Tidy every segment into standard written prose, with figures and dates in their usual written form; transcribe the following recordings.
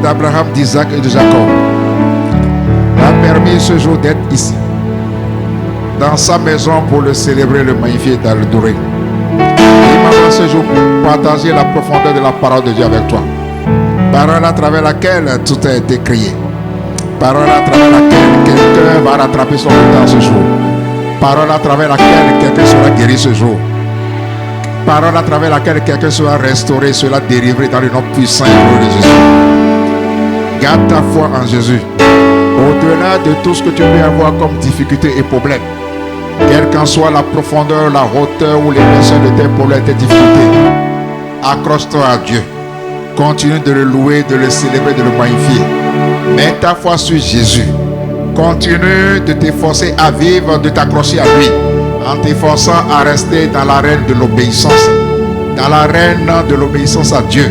d'Abraham, d'Isaac et de Jacob, a permis ce jour d'être ici, dans sa maison, pour le célébrer, le magnifier et l'adorer. Et maintenant ce jour, partager la profondeur de la parole de Dieu avec toi. Parole à travers laquelle tout a été créé. Parole à travers laquelle quelqu'un va rattraper son retard ce jour. Parole à travers laquelle quelqu'un sera guéri ce jour. Parole à travers laquelle quelqu'un sera restauré, sera délivré dans le nom puissant et glorieux de Jésus. Garde ta foi en Jésus. Au-delà de tout ce que tu peux avoir comme difficulté et problème, quelle qu'en soit la profondeur, la hauteur ou l'épaisseur de tes problèmes, tes difficultés, accroche-toi à Dieu. Continue de le louer, de le célébrer, de le magnifier. Mets ta foi sur Jésus. Continue de t'efforcer à vivre, de t'accrocher à lui, en t'efforçant à rester dans l'arène de l'obéissance, dans l'arène de l'obéissance à Dieu,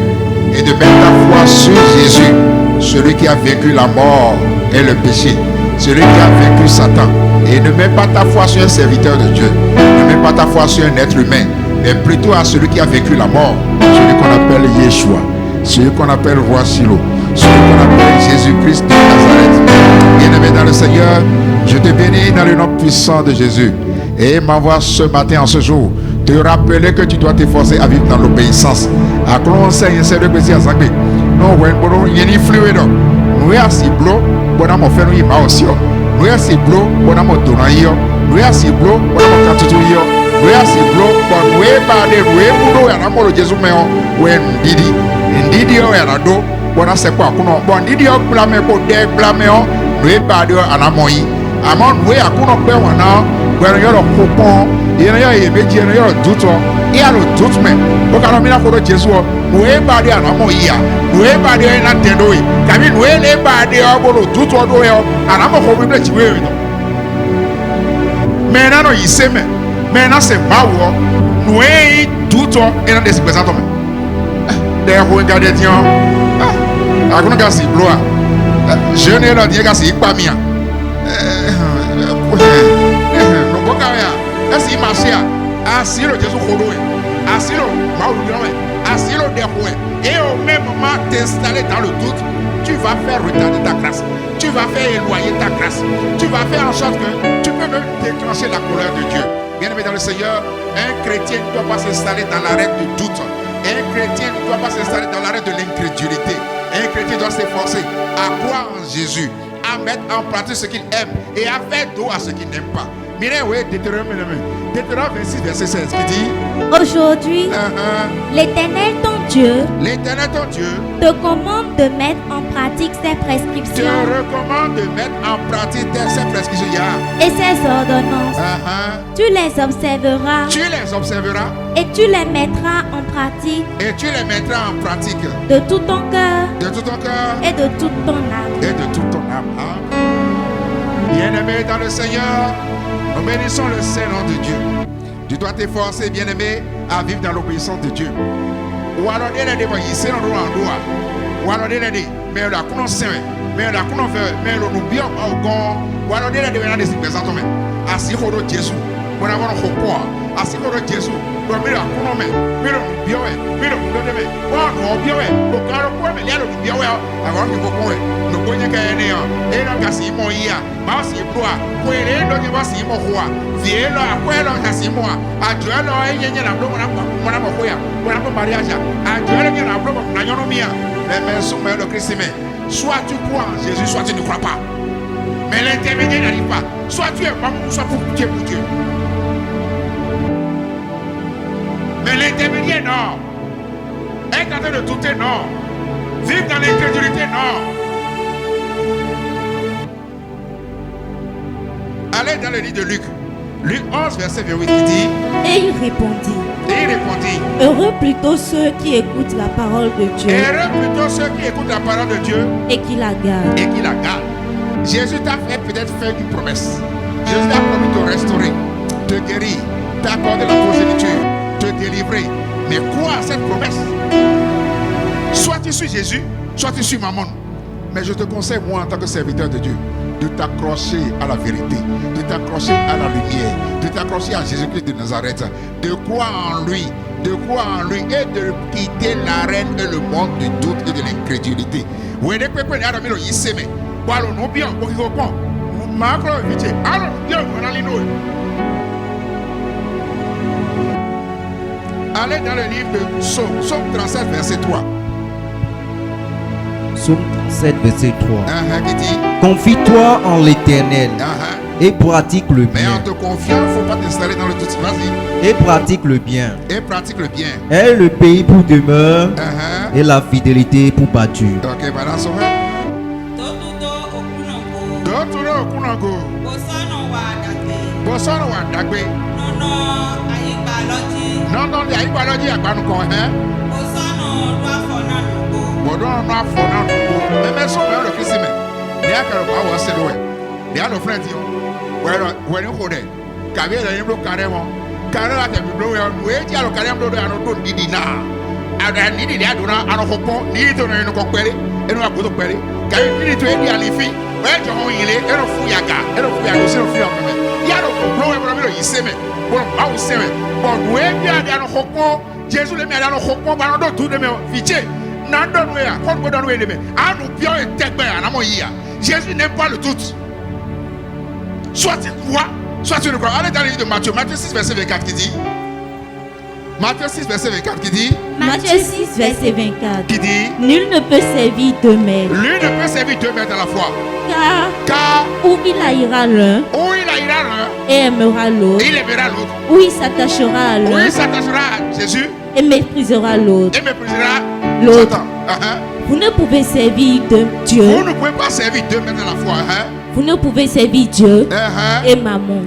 et de mettre ta foi sur Jésus, celui qui a vaincu la mort et le péché, celui qui a vaincu Satan. Et ne mets pas ta foi sur un serviteur de Dieu, ne mets pas ta foi sur un être humain, mais plutôt à celui qui a vaincu la mort, celui qu'on appelle Yeshua, celui qu'on appelle Roi Silo, celui qu'on appelle Jésus-Christ de Nazareth. Bien-aimé dans le Seigneur, je te bénis dans le nom puissant de Jésus. Et m'envoie ce matin, en ce jour, te rappeler que tu dois t'efforcer à vivre dans l'obéissance. À commencer à essayer de baisser à Zagbe. Non, il y a une influence. Nous sommes si blo, nous avons fait nous imaginer aussi. Nous sommes si blo, nous avons donné. Nous sommes si blo, nous avons canté. Nous sommes si blo, nous avons parlé, nous avons parlé de Jésus, mais nous avons dit, nous avons dit, bon na c'est quoi kuno bon didi o blame ko de blame o we ba de anamoyi amon we akuno pe wona we yo lo popon ye na yo meji ye na yo duto e alo dutme bo ka no mi na ko Jesu o we ba de anamoyi ya we ba de na tendo yi kami we le ba de o bo lo duto do yo anamo ko bi ble chi we no me na no yise me na se bawo we duto e na despresento me de ho ngade tian akuna kasi bloa je ne la dia kasi pa mia no boka ya asi marcher asilo Jésus kodo asilo maou non asilo de hoé et au même moment t'installer dans le doute, tu vas faire retarder ta grâce, tu vas faire éloigner ta grâce, tu vas faire en sorte que tu peux même déclencher la colère de Dieu. Bien-aimé dans le Seigneur, un chrétien ne doit pas s'installer dans l'arène du doute. Un chrétien ne doit pas s'installer dans l'arène de l'incrédulité. Un chrétien doit s'efforcer à croire en Jésus, à mettre en pratique ce qu'il aime et à faire dos à ce qu'il n'aime pas. Mirez, oui, Deutéronome 26, verset 16 qui dit: Aujourd'hui, l'Éternel ton Dieu te commande de mettre en pratique ses prescriptions. Te recommande de mettre en pratique ses prescriptions et ses ordonnances. Tu les observeras. Et tu les mettras en pratique. De tout ton cœur. Et de toute ton âme. Bien-aimé dans le Seigneur, nous bénissons le Saint-Nom de Dieu. Tu dois t'efforcer, bien-aimé, à vivre dans l'obéissance de Dieu. Ou alors, il y a des gens qui sont dans le droit. Ou alors, il y a des gens mais la connaissance, mais la connaissance, mais le bien au grand. Ou alors, il y a des gens qui se présentent. Assis au dos de Jésus. On a un recours. Assis au dos de Jésus. On a un recours. Mais le bien, mais le bien, on bien, on a le point, mais il y a le bien. Avant que vous pouvez, nous connaissons qu'il y a un et nous cassons mon ia. Ma si bloa, pour les deux qui vont s'y mourir. Viens là, pour les gens qui s'y mourent. À Dieu, là, il y a un bleu, on a mon foyer, on a mon mariage. À Dieu, il y a un bleu, on a un mien. Les mains sont le Christ. Soit tu crois en Jésus, soit tu ne crois pas. Mais l'intermédiaire n'arrive pas. Soit tu es mort, soit tu es pour Dieu. Mais l'intermédiaire, non. Être en train de douter, non. Vivre dans l'incrédulité, non. Allez dans le livre de Luc. Luc 11, verset 28 qui dit: Et il répondit. Heureux plutôt ceux qui écoutent la parole de Dieu. Et qui la gardent. Jésus t'a fait peut-être faire une promesse. Jésus t'a promis de restaurer, te guérir, t'accorder la progéniture, te délivrer. Mais crois à cette promesse. Soit tu suis Jésus, soit tu suis Mammon. Mais je te conseille, moi, en tant que serviteur de Dieu, de t'accrocher à la vérité, de t'accrocher à la lumière, de t'accrocher à Jésus-Christ de Nazareth, de croire en lui, de croire en lui et de quitter l'arène et le monde du doute et de l'incrédulité. Vous avez compris, vous avez dit, non bien, vous avez allez dans le livre de Psaume 37, verset 3. Psaume 37, verset 3. Qui dit, confie-toi en l'Éternel et pratique le bien. Mais en te confiant, il ne faut pas t'installer dans le doute. Vas-y. Et pratique le bien. Et pratique le bien. Et le pays pour demeure et la fidélité pour pâture. Ok, madame Sauveur. Non, non, il y a une balade à Banouko, hein? Bodon n'a fona mais so me lo kisi me ne akara ba wo se do we de alo friend yo when you go there kabe la ni blo kare mo kare la ke bi blo we ti alo kare mo do ano do didi na ada ni didi aduna ano hopo ni to no ko pere enu agodo pere kabe ni to e di alifi we jo ho yile eno fu yaga se fu yaga me ya do blo we blo yi se me bo ba wo se me bo we bi ada ano hopo Jesus le mi ada ano hopo ba no do tu de me fiche. Jésus n'aime pas le doute. Soit tu crois, soit tu ne crois. Allez dans le livre de Matthieu 6, verset 24 qui dit. Matthieu 6, verset 24 qui dit. Matthieu 6, verset 24. Qui dit. Nul ne peut servir deux maîtres. Nul ne peut servir deux maîtres à la fois. Car où il haïra l'un et aimera l'autre. Où il s'attachera à l'un. À Jésus. Et méprisera l'autre. L'autre. Vous ne pouvez servir Dieu. Vous ne pouvez pas servir deux maîtres à la fois. Vous ne pouvez servir Dieu et maman.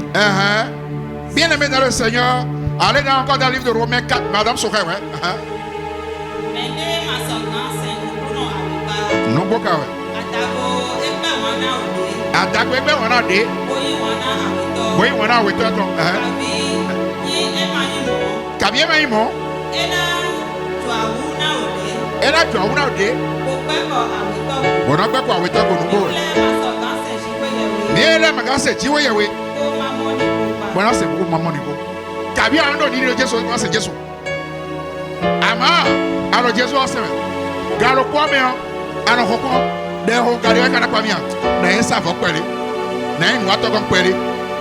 Bien aimé dans le Seigneur, allez encore dans le livre de Romains 4, Madame Soka, ouais. Non, beaucoup, ouais. Adago ebe wana de. Boy wana weto to. Kabie ma imo. Ena to awuna de. Bona gbe kwa weto go nugo. Ni ele magase jiwe yewe. Bona se bu mama ni go. Kabie ando ni Jesu ma se Jesu. Ama alo Jesu aseme. Galo kwa me ano hoko. De ho kare kana kwa mia na esa vo kwere na en wato gon kwere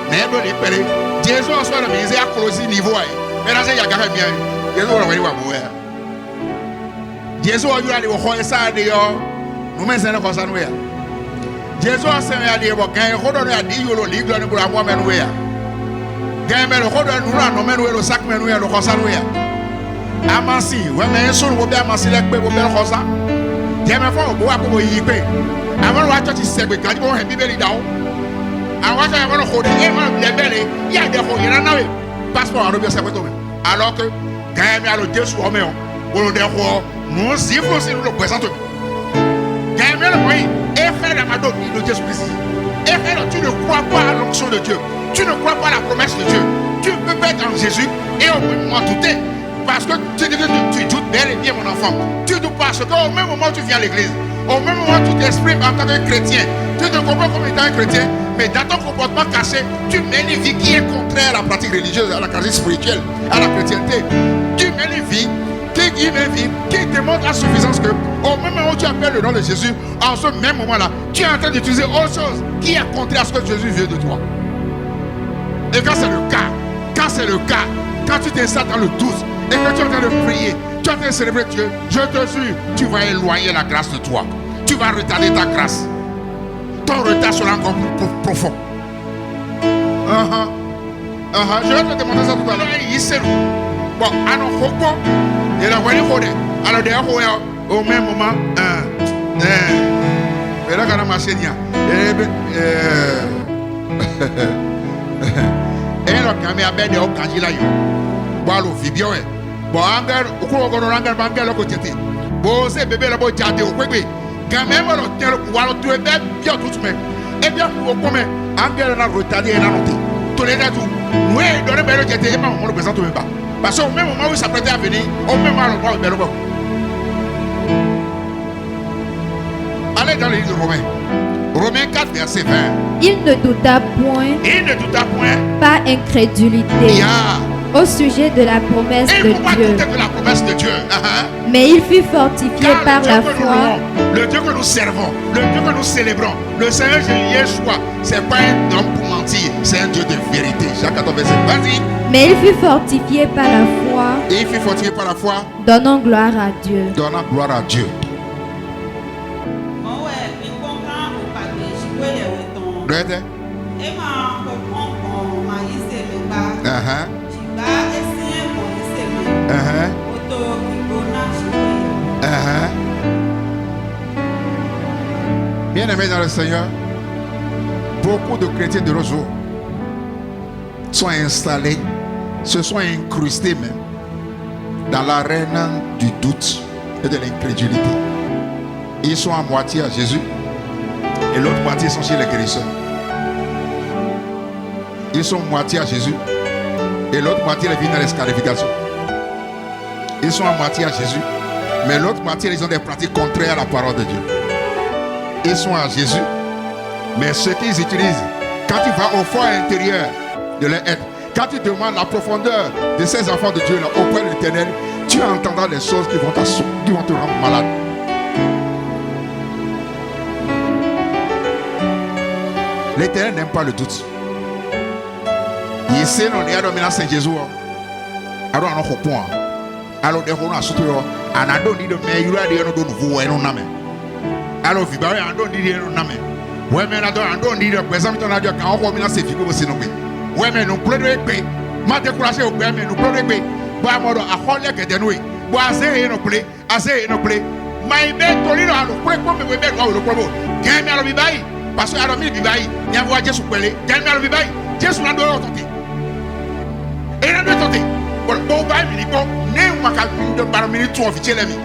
na e do le kwere Jesu so na me ze akrozi niveau ai me na se ya ga mia Jesu ro wari wa mo ya Jesu o yura le wo ho esa de yo no me se na ko sa no ya Jesu ase ya de bo gan ho do ya di yo lo li glo ni bura mo me no ya gan me ho do nu na no me no lo sak me no ya lo ko sa no ya amasi we me so wo be amasi le pe wo be ko sa Jẹ́mẹ̀ fún ògbó àkókò yìí pé àwọn ọ̀rọ̀ àjọ ti sẹ̀gbẹ̀ kájú wọn hẹ̀ bíbélì dáwọ́ àwọn àjọ yẹn kò dé ẹ̀ máa lẹ̀ bẹ́ẹ̀ yí àdẹ̀kọ̀ yẹn náà wẹ̀ pásítọ̀ àrùn bí ọ̀sẹ̀ pẹ̀tọ̀ mi alọ́ kẹ́ gàyẹ̀mí alọ́ Jésù ọmọ yẹn olùdẹ̀kọ̀ nù sí fún sí ló pẹ̀sán tó mi gàyẹ̀mí alọ́ wọ̀nyí ẹ̀ fẹ́ rẹ̀ máa dọ̀ ìlú Jésù Christ ẹ̀ fẹ́ rẹ̀ tu ne crois pas à l'onction de Dieu tu ne crois pas à la promesse de Dieu tu peux pas être en Jésus et au moment douter parce que tu doutes bel et bien mon enfant. Tu doutes parce qu'au même moment où tu viens à l'église, au même moment où tu t'exprimes en tant que chrétien, tu te comprends comme étant un chrétien, mais dans ton comportement caché, tu mènes une vie qui est contraire à la pratique religieuse, à la pratique spirituelle, à la chrétienté. Tu mènes une vie qui démontre la suffisance que au même moment où tu appelles le nom de Jésus, en ce même moment-là, tu es en train d'utiliser autre chose qui est contraire à ce que Jésus veut de toi. Et quand c'est le cas, quand tu t'installes dans le doute, et que tu es en train de prier, tu es en train de célébrer Dieu, je te jure, tu vas éloigner la grâce de toi. Tu vas retarder ta grâce. Ton retard sera encore plus profond. Je vais te demander ça tout à l'heure. Bon, alors, pourquoi il a voulu faire alors, d'ailleurs, au même moment, mais là, quand on a marché, et là, quand on a bien au Kandila, bon, Fibio, bon, Angel, au cours de l'Angel, Angel, au côté. Bon, c'est bébé, là, bon, Tchadé, au Québec. Quand même, on tient le pouvoir, tu es bien tout de même. Et bien, pour comment Angel a retardé et a noté. Tous les deux, oui, dans le bel côté, on ne le présente même pas. Parce qu'au même moment où il s'apprêtait à venir, au même moment où il s'apprêtait à venir, allez dans le livre de Romains. Romains 4, verset 20. Il ne douta point. Il ne douta point. Par incrédulité. Au sujet de la promesse de Dieu. De la promesse de Dieu. Mais il fut fortifié par la foi. Le Dieu que nous servons, le Dieu que nous célébrons, le Seigneur Yeshua, c'est pas un homme pour mentir, c'est un Dieu de vérité. Jacques 14, verset. Vas-y. Mais il fut fortifié par la foi. Et il fut fortifié par la foi. Donnant gloire à Dieu. Donnant gloire à Dieu. Bien-aimés dans le Seigneur, beaucoup de chrétiens de nos jours sont installés, se sont incrustés même dans l'arène du doute et de l'incrédulité. Ils sont à moitié à Jésus et l'autre moitié sont chez les guérisseurs. Ils sont moitié à Jésus et l'autre moitié les vit dans les scarifications. Ils sont à moitié à Jésus, mais l'autre moitié ils ont des pratiques contraires à la parole de Dieu. Ils sont à Jésus, mais ce qu'ils utilisent, quand tu vas au fond intérieur de leur être, quand tu demandes la profondeur de ces enfants de Dieu là, auprès de l'Éternel, tu entendras les choses qui vont te rendre malade. L'Éternel n'aime pas le doute. Il sait non les adominants Saint Jésus. Alors on a un point. Alors des gens ont sauté. On a donné de meilleurs des gens de nouveau et non n'amé. Alors vibar on donne des gens n'amé. Ouais mais on donne des gens. Par exemple on a dit quand on commence à se faire aussi non. Ouais mais nous prenons les paix. Ma découragé au paix mais nous prenons les paix. Bah moi à xoller que de nous. Bah assez no play, assez no play. Mais tolino à le pré comme me mettre le problème. Gagne alors bibaï parce que alors bibaï, il y a voix Jésus pelé. Gagne alors bibaï. Jésus n'a pas tenté. Et n'a pas tenté. Bon baï mi ko né maka de par minute officiel ami.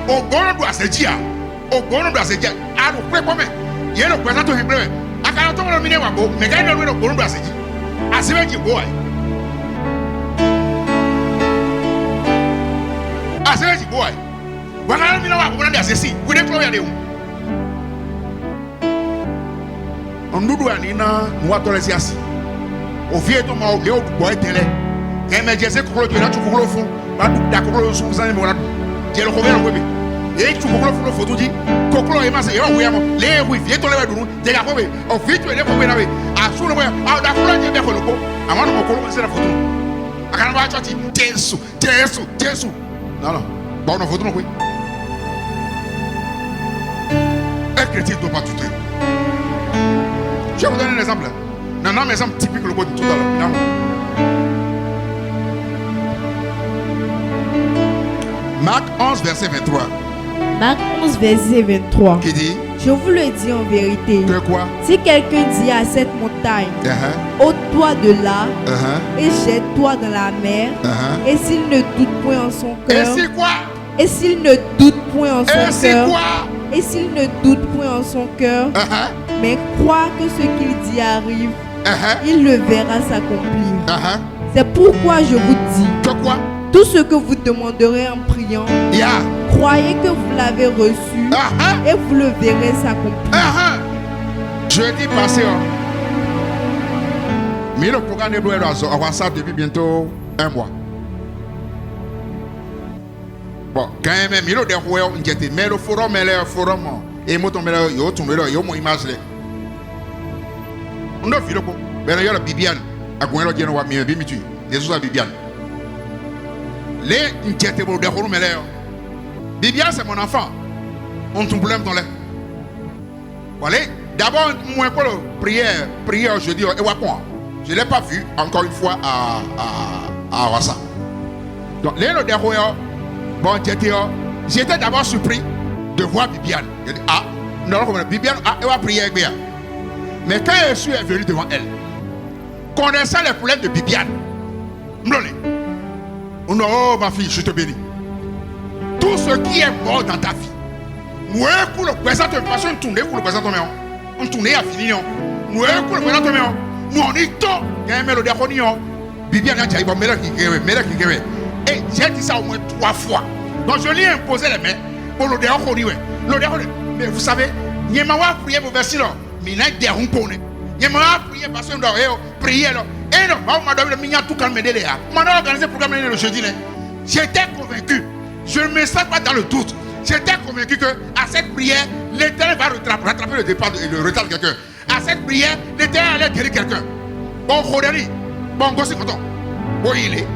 Au bon doit se dire. Au bon doit se dire. À le pré comme il y a le président de hébreu. À quand on le mine wa bo, mais gagne le bon doit se dire. À ce qui boy. À ce qui boy. Voilà le mine wa bo na ceci. Vous ne croyez pas. On nous doit nina nous atolesi asi. O vie to ma o le o boy tele. Mais je sais que tu as tout le fond. D'accord, je suis en train de le couvrir en web. Et tu peux le photo dit Coco et Massé, les wifi, tu l'as vu, tu l'as vu, au vite, tu l'as vu, à sous le way, à la couleur de Bercoloco, avant de me coller la photo. À quand on va acheter, tiens, non, non, bon, on photo, oui. Un chrétien ne doit pas tout faire. Je vais vous donner un exemple. Non, un exemple typique le mot de tout à l'heure. Marc 11, verset 23. Marc 11, verset 23. Qui dit? Je vous le dis en vérité. Que quoi? Si quelqu'un dit à cette montagne, ôte-toi de là et jette-toi dans la mer, et s'il ne doute point en son cœur. Et c'est quoi? Et s'il ne doute point en son cœur. Et s'il ne doute point en son cœur, mais croit que ce qu'il dit arrive, il le verra s'accomplir. C'est pourquoi je vous dis. Que quoi? Tout ce que vous demanderez en priant, croyez que vous l'avez reçu et vous le verrez s'accomplir. Jeudi passé, mais le programme de Bleu on va ça depuis bientôt un mois. Bon, quand même, il y a des roues, mais le forum, et moi, il y a mon image. On a vu le coup, mais il y a la Bibiane, à quoi il y a un Bimitu, des autres Bibiane. Les inquiétés pour des roues, mais Bibiane, c'est mon enfant. On tombe dans l'air. Voilà, d'abord, moi, pour la prière jeudi, et quoi? Je ne l'ai pas vu encore une fois à Wassa. Donc, les roues, bon, j'étais d'abord surpris de voir Bibiane. Je dis, non, Bibiane, elle va prier avec moi. Mais quand je suis venu devant elle, connaissant les problèmes de Bibiane, oh ma fille, je te bénis. Tout ce qui est mort dans ta vie, nous le présent de façon tournée pour le présent de on tourne à finir. Nous le présent de nous on y tombe. Il y a un mélodie Bibiane a dit, et j'ai dit ça au moins 3 fois. Donc je lui ai imposé les mains pour le déhon. Mais vous savez, il m'a prié pour verser là. Mais il a des ronds. Il m'a prié parce que nous avons prié là. Et non, tout calme de là. Maintenant, organiser le programme le jeudi. J'étais convaincu. Je ne me sens pas dans le doute. J'étais convaincu que à cette prière, l'Éternel va rattraper le départ, le retard de quelqu'un. À cette prière, l'Éternel allait guérir quelqu'un. Bon, Roderi, bon, Gossi Coton. Bon, il est.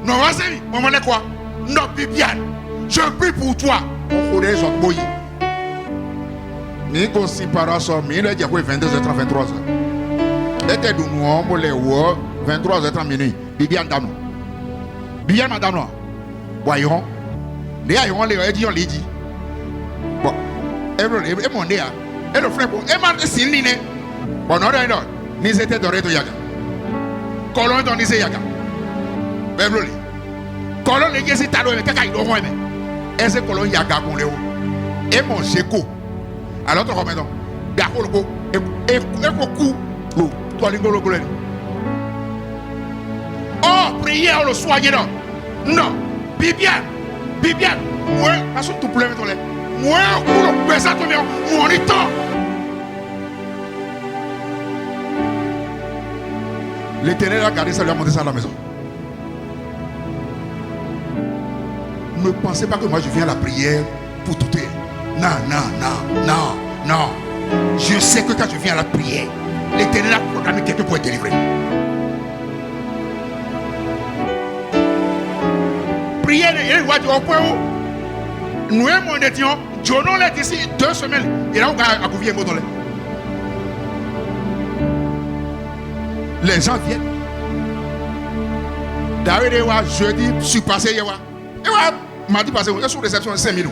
Non, vas-y, on m'en est quoi? Non, Bibiane, je prie pour toi. Bon, Roderi, j'en boy. Mais Gossi Paraso, mais il a dit à 22h30, 23h. Et t'es d'où nous, on voulait 23h30 minuit. Bibiane Dano. Bibiane Madame. Voyons. Les aïons, les dit, on les dit. Bon, et mon déa, et le frère, et ma signe, bon, non, non, ni c'était doré de Yaga. Colon dans les Yaga. Beverly. Colon les Yesi Talo, et Kaka, il doit moins. Et c'est Colon Yaga, mon Léo. Et mon Cheko. Alors, tu remets donc. D'accord, et beaucoup. Toi, l'ingolo, oh, prière, le soigner, non. Non, Bibiane. Bibiane, moi, parce que tout plein de lait. Moi, on peut ça tout bien. Moi, on est temps. L'Éternel a gardé ça, lui a monté ça à la maison. Ne pensez pas que moi je viens à la prière pour tout faire. Non, non, non, non, non. Je sais que quand je viens à la prière, l'Éternel a programmé quelqu'un pour être délivré. Prière, il va dire au point où nous aimons des gens, Jonon est ici 2 semaines, et là on va à Gouvier Modolé. Les gens viennent. David et moi, jeudi, je suis passé hier. Et moi, mardi passé, je suis réception de 5 000.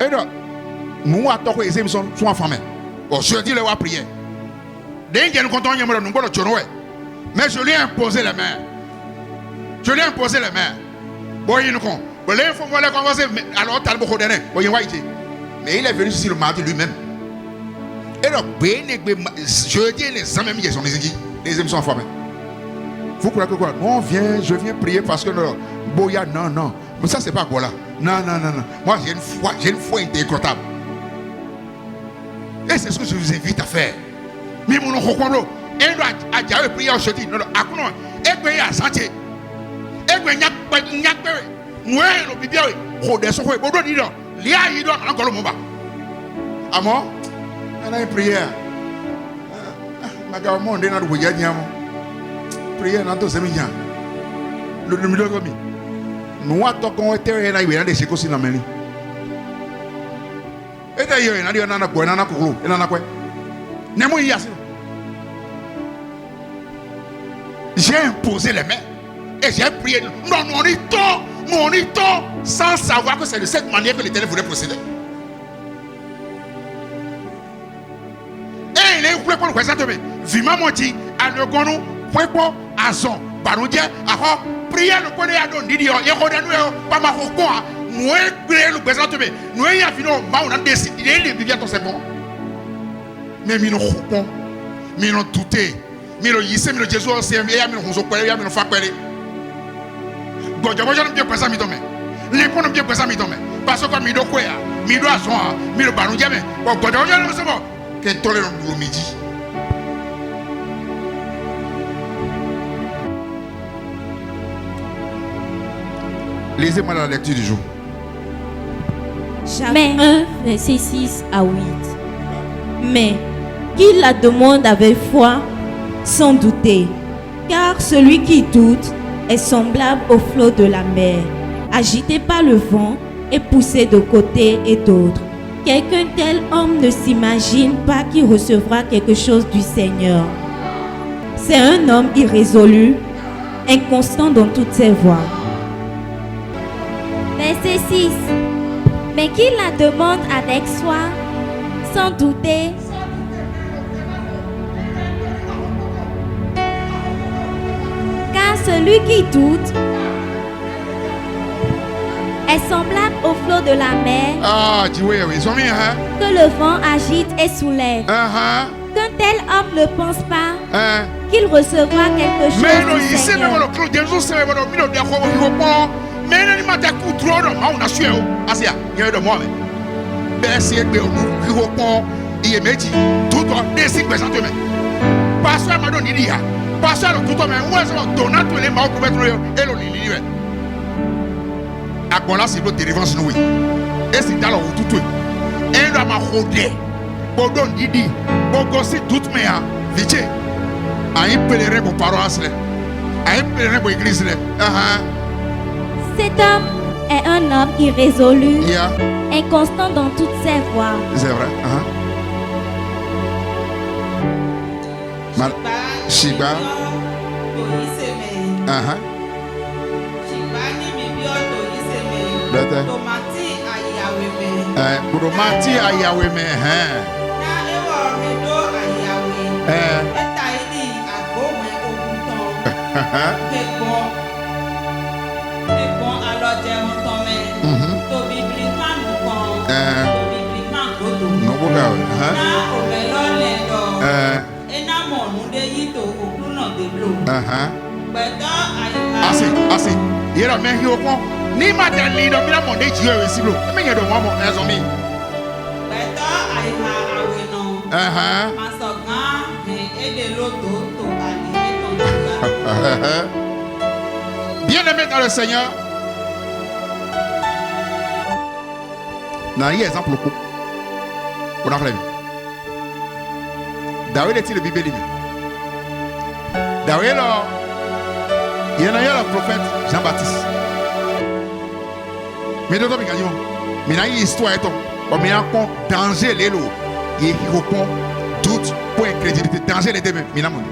Et donc, nous avons les émissions sont enfermés. Bon, jeudi, les va prier. Dès que nous comptons, nous avons le Jonon. Mais je lui ai imposé les mains. Je lui ai imposé les mains. Bon, il nous compte. Bon, là, il faut voir les converser. Alors, tu as beaucoup donné. Bon, il va y mais il est venu ici le mardi lui-même. Et donc, je dis les hommes, ils sont les hommes sont formés. Vous croyez que quoi? Non, je viens prier parce que Boya, non, non. Mais ça, c'est pas quoi là. Non, non, non, non. Moi, j'ai une foi indécrottable. Et c'est ce que je vous invite à faire. Mais mon nom, et nous avons prié au jeudi. Non, non, à quoi non? Et puis, à santé. Et puis, il y a nous avons bien. Oh, des soins. Bon, dis donc. Il y a encore le moment. Amour. On a une prière. Ma gare, on est dans le voyage. Prière dans tous ces millions. Le numéro comme nous avons été là, il y a des choses qui sont dans le. Et d'ailleurs, il y a un quoi, il y a un coucou, il y a un quoi. N'est-ce pas? J'ai imposé les mains et j'ai prié. Non, on est tort, sans savoir que c'est de cette manière que l'Éternel voulait procéder. Et il est pour le présent. Vima Moti, à le gonou, point pour Azon, Baroudia, à prier le connaît à don Didio, et Rodano, pas ma rocoa, nous prier le présent. Nous y avons on a décidé de vivre dans ces bons. Mais nous roupons, mais nous douté. Miro yise miro Jésus c'est meilleur miro honzo kwere ya miro fa kwere gojo bojo no bien pesa mi tome le kono bien pesa mi tome parce que mi do kwea mi do ason miro banu jame bo gojo bojo no so bo ke tole no do midi. Lisez-moi la lecture du jour. Mais 1 verset 6 à 8. Mais qu'il la demande avec foi sans douter, car celui qui doute est semblable au flot de la mer, agité par le vent et poussé de côté et d'autre. Quelqu'un tel homme ne s'imagine pas qu'il recevra quelque chose du Seigneur. C'est un homme irrésolu, inconstant dans toutes ses voies. Verset 6. Mais qu'il la demande avec foi, sans douter, celui qui doute est semblable au flot de la mer que le vent agite et soulève. Qu'un tel homme ne pense pas qu'il recevra quelque chose du Seigneur. pasteur m'a donné dia pasteur tout homme où est-ce que donate les mains pour mettre et le lili à quoi là c'est l'autre délivrance nous et c'est dans le tout et là m'a rodé pour donner didi pour gosser toute mes vite à un pèlerin pour paroisse à un pèlerin pour église cet homme est un homme irrésolu, inconstant dans toutes ses voies. C'est vrai. Shiba. Buromati ayaweme. Asi, yera me hi okon ni ma de li do mi na mo de ji e si bro me ye do mo mo e so mi beto ai ha awe no masoga e de loto to ali ton bien-aimé dans le Seigneur. Na y exemple ko on a fait David est le Bible lui. David là il y a le prophète Jean-Baptiste. Mais d'autres bien gagnent. Mais là il histoire est on met en compte danger les lots. Il répond doute pour incrédulité danger les deux même. Mais là mon.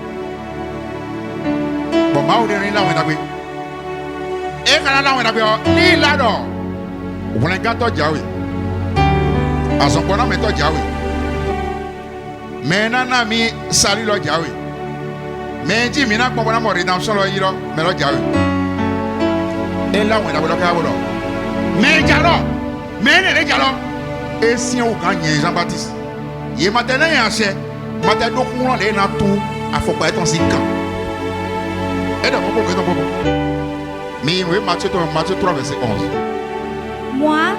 Bon ma on est là on a bien. Et quand là on a bien ni là non. On a gâteau Diawe. À son bonhomme est Diawe. Mais nana mi salut le Diawe. Mais dis mina ko bona mo rédemption lo yiro mais lo Diawe. Et là on a bon ka bon. Mais Dialo. Mais ne Dialo. Et si on gagne Jean-Baptiste. Il maintenant y a cher. Matin do ko le na tout a faut pas être en 5 ans. Et donc on mais oui Matthieu 3 verset 11. Moi,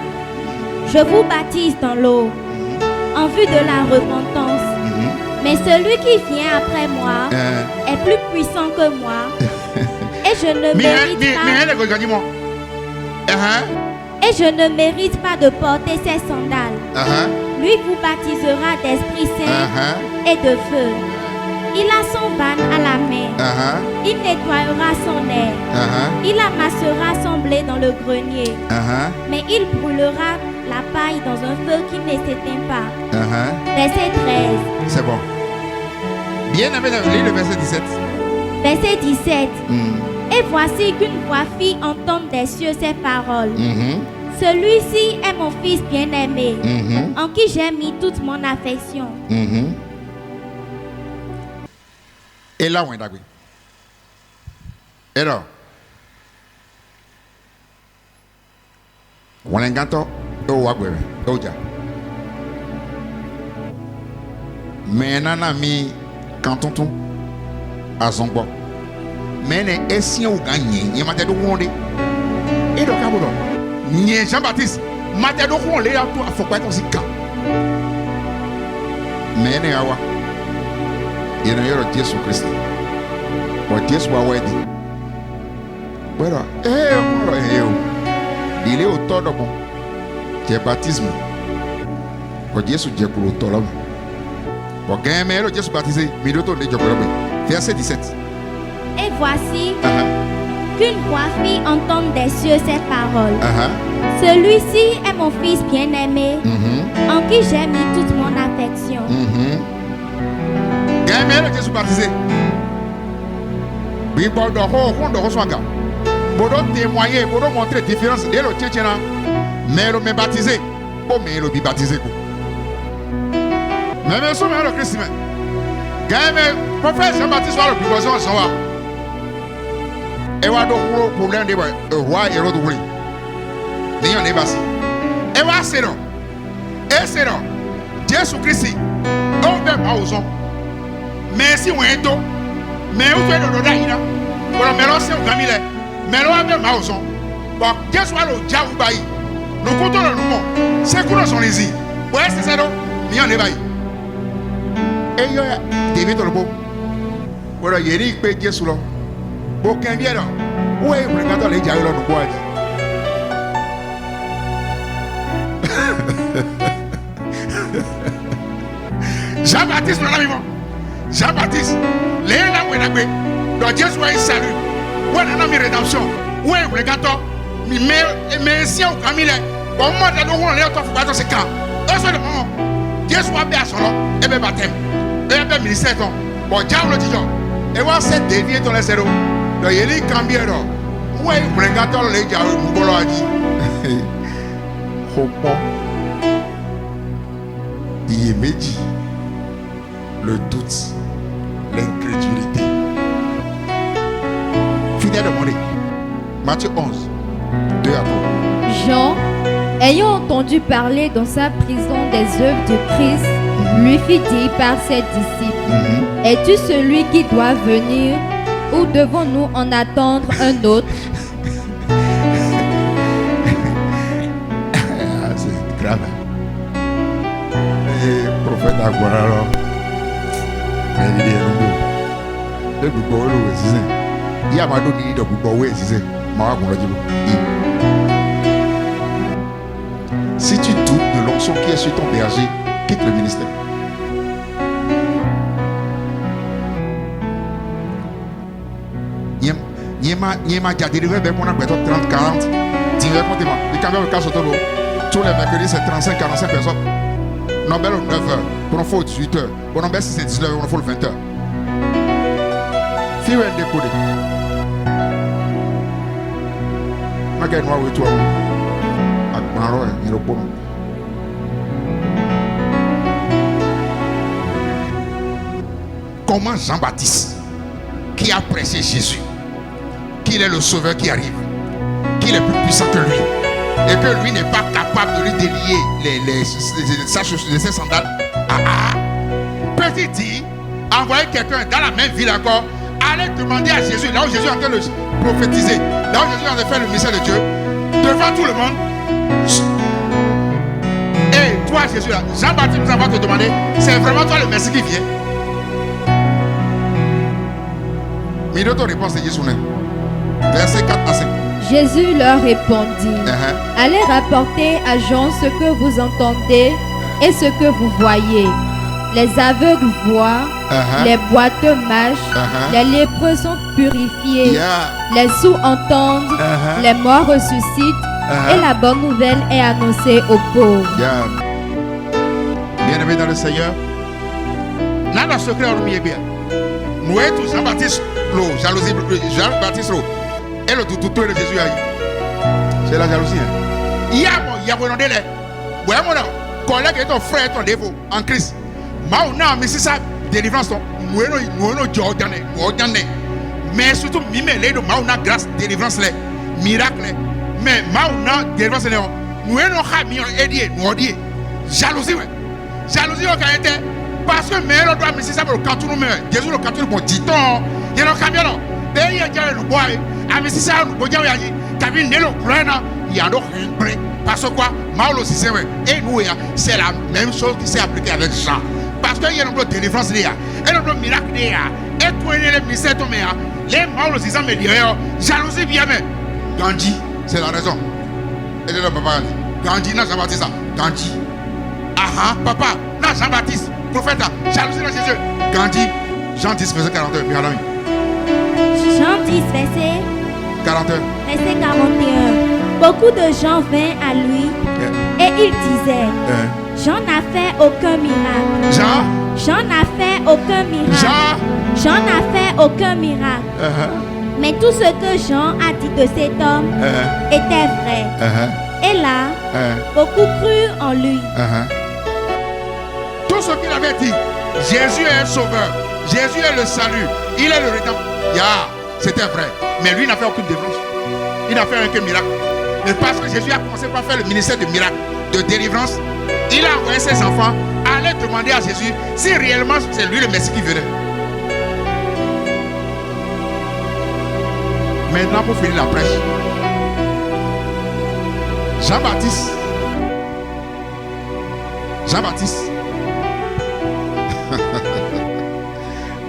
je vous baptise dans l'eau en vue de la repentance. Mais celui qui vient après moi est plus puissant que moi. Et je ne mérite pas. Et je ne mérite pas de porter ses sandales. Lui vous baptisera d'Esprit Saint et de feu. Il a son van à la main. Il nettoiera son air. Il amassera son blé dans le grenier. Mais il brûlera la paille dans un feu qui ne s'éteint pas. Verset 13. C'est bon. Bien aimé, lis le verset 17. Verset 17. Et voici qu'une voix fit entendre des cieux ces paroles. Celui-ci est mon fils bien-aimé, en qui j'ai mis toute mon affection. Et là, on est d'accord. Et là, on est gâteau, on est gâteau. Mais nana mi canton à son bon. Mais ne si on gagne, il m'a dit de wonder. Et le cabolo, ni Jean-Baptiste, m'a dit de wonder à tout, faut pas être aussi calme. Mais ne awa. Il y a un Jésus Christ. Ou Jésus wa wedi. Voilà. Il est auteur de bon. C'est baptisme. Ou Jésus Dieu pour auteur là. Bon, mais le Jésus baptisé, mais le tour de Dieu. Verset 17. Et voici qu'une voix fit entendre des cieux ces paroles. Celui-ci est mon fils bien-aimé, en qui j'ai mis toute mon affection. Mais le Jésus baptisé. Oui, bon, on reçoit. Pour témoigner, pour montrer la différence de l'autre, mais le baptisé, pour le baptisé. Mais je suis le Christ. Le prophète Jean-Baptiste va le plus besoin de savoir. Et va donc problème de roi et l'autre oui. N'y en est pas si. Et va c'est non. Et c'est non. Jésus Christ. On va pas aux hommes. Mais si on est tout, mais où est le Rodaïna? Pour la mélange au Camille. Mais l'on a bien mal aux hommes. Bon, Jésus va le diable bailli. Nous comptons le nom. C'est quoi son lési? Ouais, c'est ça non. N'y en est pas. Et il y a David dans le beau. Voilà, il y a des gens qui sont aucun bien là. Oui, vous regardez les gens là, nous quoi Jean-Baptiste, Jean-Baptiste, les gens où il donc Dieu soit salut. Où est la rédemption? Où est le gâteau? Mais si on Camille, au moment où on est au top, c'est quand? Au seul moment, Dieu soit bien son nom, et bien baptême, et bien ministère. Bon, diable le dit, et voir cette déviée dans les zéros. Donc il y a des cambiers là. Où est le gâteau? Les gens où on a dit. Il y a médit, le doute, l'incrédulité. Fidèle demandé. Matthieu 11, 2 à 3. Jean, ayant entendu parler dans sa prison des œuvres du Christ, lui fit dire par ses disciples, es-tu celui qui doit venir ou devons-nous en attendre un autre? C'est grave. Et prophète Aguara, il est nouveau. Le Bouba, il y a un de Bouba, si tu doutes de l'onction qui est sur ton berger, quitte le ministère. Niema a délivré avec mon appel 30-40. Dis-moi, il quand même le cas sur tous les mercredis, c'est 35-45 personnes. Non, mais 9h, pour nous faut 18h. Pour nous, si c'est 19h, on faut le 20h. Si vous êtes découdé, je vais vous dire, comment Jean-Baptiste, qui a prêché Jésus, qu'il est le sauveur qui arrive, qu'il est plus puissant que lui, et que lui n'est pas capable de lui délier ses sandales. Petit dit, envoyer quelqu'un dans la même ville encore, aller demander à Jésus, là où Jésus est en train de prophétiser, là où Jésus est en train de faire le mystère de Dieu, devant tout le monde. Et toi Jésus là, Jean-Baptiste nous va te demander, c'est vraiment toi le Messie qui vient? Mais d'autres réponses de Jésus, verset 4 à 5. Jésus leur répondit, allez rapporter à Jean ce que vous entendez et ce que vous voyez. Les aveugles voient, les boiteux marchent, les lépreux sont purifiés, les sourds entendent, les morts ressuscitent, et la bonne nouvelle est annoncée aux pauvres. Bien-aimé dans le Seigneur, là dans le secret on est bien. Nous sommes Jean-Baptiste, jalousie, Jean-Baptiste, et le tout de Jésus. C'est la jalousie. Il y a mon délai. Ouais, mon collègue et ton frère et ton dévot en Christ. Mauna, mais c'est ça, délivrance. Mais surtout, mimé de Mauna grâce, délivrance, miracle. Mais Mauna, délivrance, nous avons aidé, nous avons dit. Jalousie, jalousie, on a été. Parce que mais on doit mais c'est ça pour le canton nous Jésus le canton pour 10 ans il y a un camion et il y a le bois ah mais c'est ça nous bois y a cabine le plein il y a rien parce que quoi mal aussi c'est vrai et nous c'est la même chose qui s'est appliquée avec Jean parce que il y a une délivrance là et un miracle là et toi les mystères tombé les mal aussi ça me dit jalousie bien mais Gandhi c'est la raison et le papa Gandhi n'a jamais dit ça Gandhi papa n'a Jean-Baptiste prophète, jalousie de Jésus. Gandhi, Jean 10, verset 41. Jean 10, verset 41. Verset 41. Beaucoup de gens vinrent à lui et ils disaient Jean n'a fait aucun miracle. Jean n'a fait aucun miracle. Jean n'a fait aucun miracle. Mais tout ce que Jean a dit de cet homme était vrai. Et là, beaucoup crurent en lui. Tout ce qu'il avait dit, Jésus est un sauveur, Jésus est le salut, il est le rédempteur. C'était vrai, mais lui n'a fait aucune délivrance. Il n'a fait aucun miracle. Et parce que Jésus a commencé par faire le ministère de miracle, de délivrance, il a envoyé ses enfants à aller demander à Jésus si réellement c'est lui le Messie qui venait. Maintenant, pour finir la prêche, Jean-Baptiste,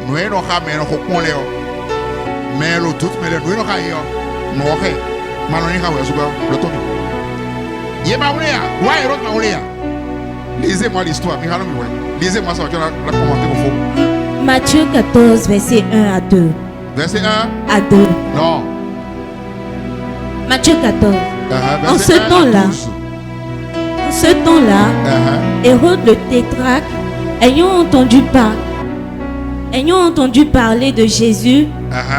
nous n'avons pas mais nous avons mais le tout mais nous n'avons pas nous avons lisez-moi l'histoire. Lisez-moi ça, je vais la commenter au fond. Matthieu 14, verset 1 à 2. Verset 1 à 2. Non. Matthieu 14. En ce temps-là, Hérode le tétrarque, ayant entendu parler de Jésus,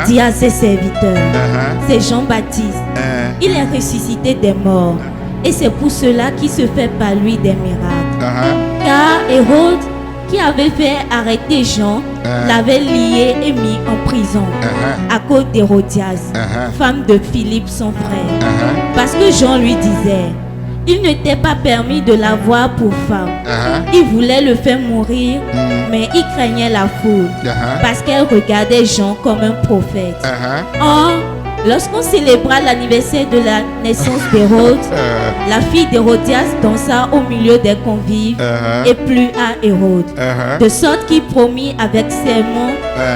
dit à ses serviteurs, c'est Jean-Baptiste. Il est ressuscité des morts. Et c'est pour cela qu'il se fait par lui des miracles. Car Hérode, qui avait fait arrêter Jean, l'avait lié et mis en prison à cause d'Hérodias, femme de Philippe son frère. Parce que Jean lui disait, il n'était pas permis de l'avoir pour femme. Il voulait le faire mourir, mais il craignait la foule, parce qu'elle regardait Jean comme un prophète. Or, lorsqu'on célébra l'anniversaire de la naissance d'Hérode, la fille d'Hérodias dansa au milieu des convives et plut à Hérode, de sorte qu'il promit avec serment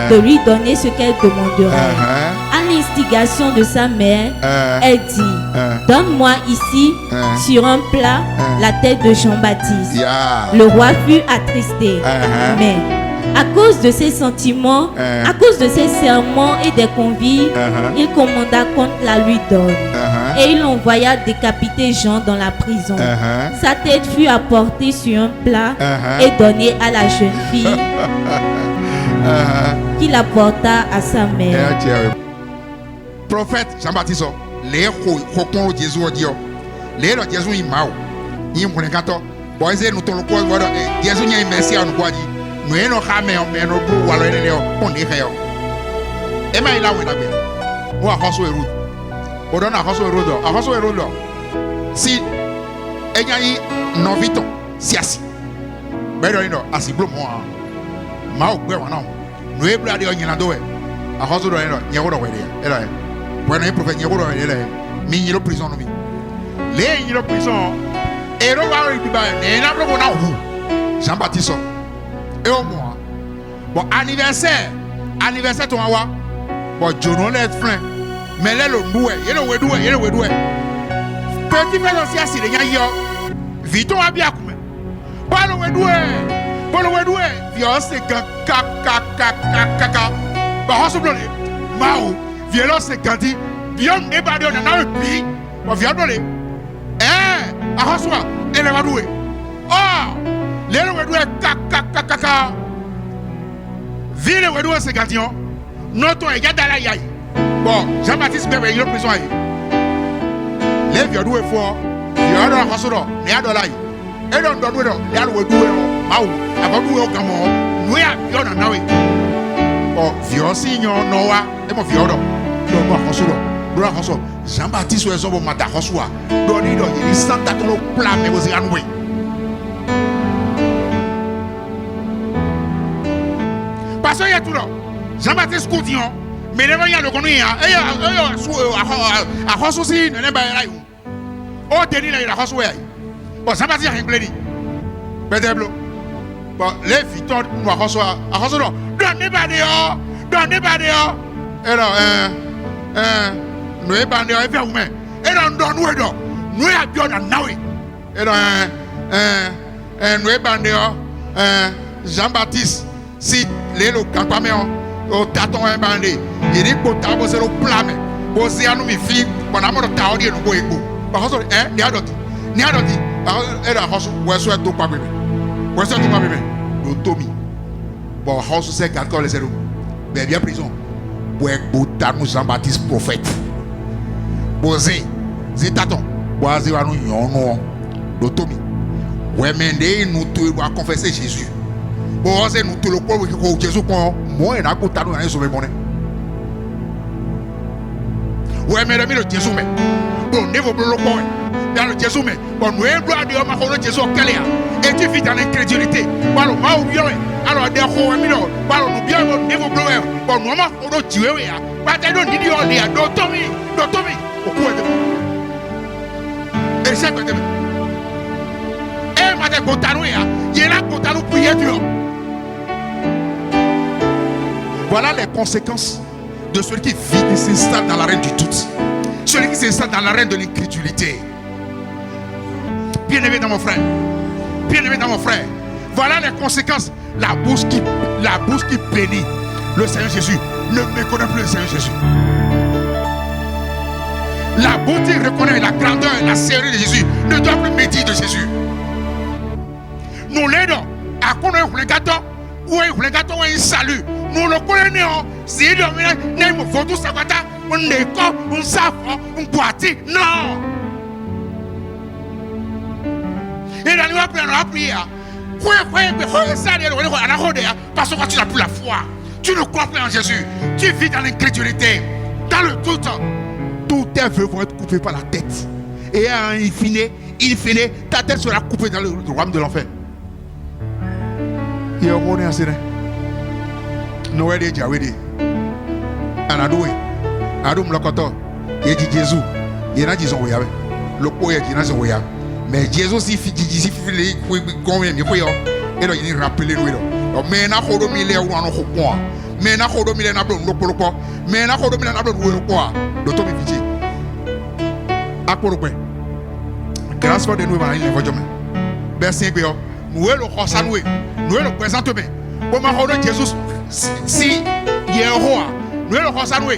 de lui donner ce qu'elle demanderait. À l'instigation de sa mère, elle dit, donne-moi ici, sur un plat, la tête de Jean-Baptiste. Le roi fut attristé, mais à cause de ses sentiments, à cause de ses serments et des convives, il commanda qu'on la lui donne. Et il envoya décapiter Jean dans la prison. Sa tête fut apportée sur un plat et donnée à la jeune fille qui la porta à sa mère. Prophète Jean-Baptiste, les hokons Jésus dit, les Jésus il m'a il me connaît quand on va essayer nous ton quoi Jésus il merci à nous quoi dit. Nous n'avons pas mais nous pour aller on est fait. Et mais il a où d'abord. On a reçu route. On donne à reçu route. Si il y a eu novito, si assis. Mais non, assis bleu moi. Ma au beurre non. Nous est bleu à dire on y a deux. À reçu route, il y a où d'abord. Et là, pour un prophète, il y a où d'abord. Mais il y a prison nous. Les il y a prison. Et là on va y bien. Et là on a où? Jean-Baptiste. Et au moins, bon, anniversaire ton awa, bon, Jono l'est plein, mais là, le doué, il est le doué. Petit frère aussi, assis, les gars, vite, on a bien coupé. Pas le doué, violence, c'est caca. Bah, on se blonde, Mao, violence, c'est candy, bien, et pas de, on a un pli, bon, viens blonde. À François, elle est doué. Oh! Les wedoué caca. Ville wedoué c'est gardien. Notre est dans la yaï. Bon, Jean-Baptiste bébé il est prison. Les wedoué fort. Il y a dans Rasoro, il y a dans la yaï. Et dans le wedoué, il y a le wedoué. Maou, avant nous au gamon, nous y a bien dans nawe. Bon, viol signon noa, et mon viol. Donc moi Rasoro. Jean-Baptiste est au matin Rasoro. Donc il sent à ton plat mais vous y anoué. Parce qu'il y a tout là. Jean-Baptiste Coutillon, mais il y a le connu. À Rossoussi, il n'y a pas de rayon. Oh, Denis, il y a Rossoussi. Bon, Jean-Baptiste a rien que dit. Peut-être. Bon, les filles, nous à Rossoussi. À Rossoussi, donnez pas dehors. Et là, nous sommes pas dehors, et bien, et là, nous sommes bien dans Naoui. Et là, nous sommes pas dehors. Jean-Baptiste. Si les campaments au taton un bandé, il dit pour t'aboser le plat, mais pour se à nous mes filles, pendant mon temps, on nous go. Par contre, ni à d'autres. Et la house, où est-ce que tu pas bébé? Où est-ce que tu pas bébé? Le Tommy. Bon, house, c'est 4 ans les zéros. Mais bien prison. Pour être Jean-Baptiste prophète. Bosé, c'est taton. Boisé à nous, non. Le Tommy. Ouais, mais nous devons confesser Jésus. Bon, c'est nous tout le corps que Jésus prend. Moi, il a coûté à nous aller sauver mon nez. Ouais, mais le Jésus, mais bon, ne vous bloquez pas. Dans le Jésus, mais bon, nous avons droit de dire que Jésus est calé. Et tu vis dans l'incrédulité. Alors, nous bien, alors, des fois, nous bien, ne vous bloquez pas. Bon, nous avons tué. Pas de nous dire, on est Tommy. Pourquoi et c'est que et ma de Cotanou, il y a la Cotanou pour y être. Voilà les conséquences de celui qui vit et s'installe dans l'arène du doute. Celui qui s'installe dans l'arène de l'incrédulité. Bien-aimé dans mon frère. Bien-aimé dans mon frère. Voilà les conséquences. La bouche qui bénit le Seigneur Jésus ne méconnaît plus le Seigneur Jésus. La beauté reconnaît la grandeur et la sérénité de Jésus ne doit plus médire de Jésus. Nous l'aidons à connaître le gâteau ou le gâteau ou un salut. Nous le connaissons. Si nous avons photo savata, un école, un savon, un boîtier, non. Et là nous apprenons à prier. Parce que tu n'as plus la foi. Tu ne crois plus en Jésus. Tu vis dans l'incrédulité. Dans le doute. Tous tes vœux vont être coupés par la tête. Et à in fine, ta tête sera coupée dans le royaume de l'enfer. Il y a un monde à Séné. Noé de Djawede. Anadoué. Adoum Lokoto. Il dit Jésus. Il y en a qui sont ouïables. Le poids est qui sont ouïables. Mais Jésus si fait combien de fois et là il rappelle nous mais na ko do mille ou an ko point mais na ko do mille na blon ko mais na ko do mille na blon ko do to bi fiche akoro pe grâce for de nous va il va jamais bersin pe nous le xosa nous le présente me bo ma ko do Jésus si Yehova nous le xosa nous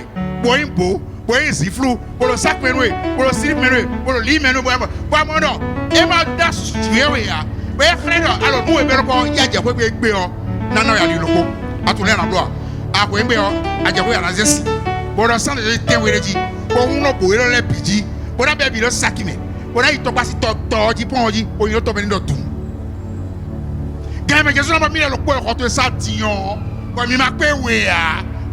bo imbo pour un ziflou, pour le sac menoué, pour le slip menoué, pour le lit menoué, pour un mono. Et ma das, tu es là. Mais frère, alors nous, il y a des gens qui ont nana ya liloko, à tout l'air en gloire. À quoi à Diabo à la zeste. Pour le sang de Téwédi, pour nous, pour le pidi, pour la bébé le sac mais. Pour la il tombe pas si tu prends dit, pour il tombe dans tout. Quand même, Jésus n'a pas mis le poids contre ça, Dion. Pour il m'a payé.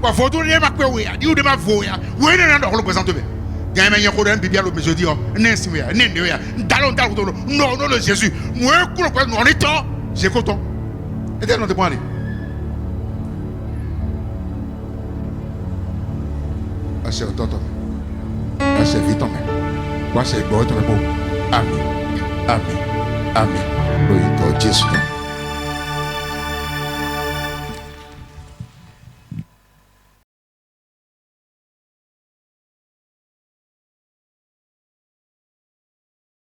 Pour photo ne m'a payé. Dis-vous de ma voix. Oui, non, le présente. Quand même, il y a un peu de bible, mais je dis, non, le Jésus. Moi, on est temps. J'ai content. Et t'es non te prendre. Assez autant. Assez vite, mais. Assez bon, Amen. Amen. Amen. Gloire à Jésus.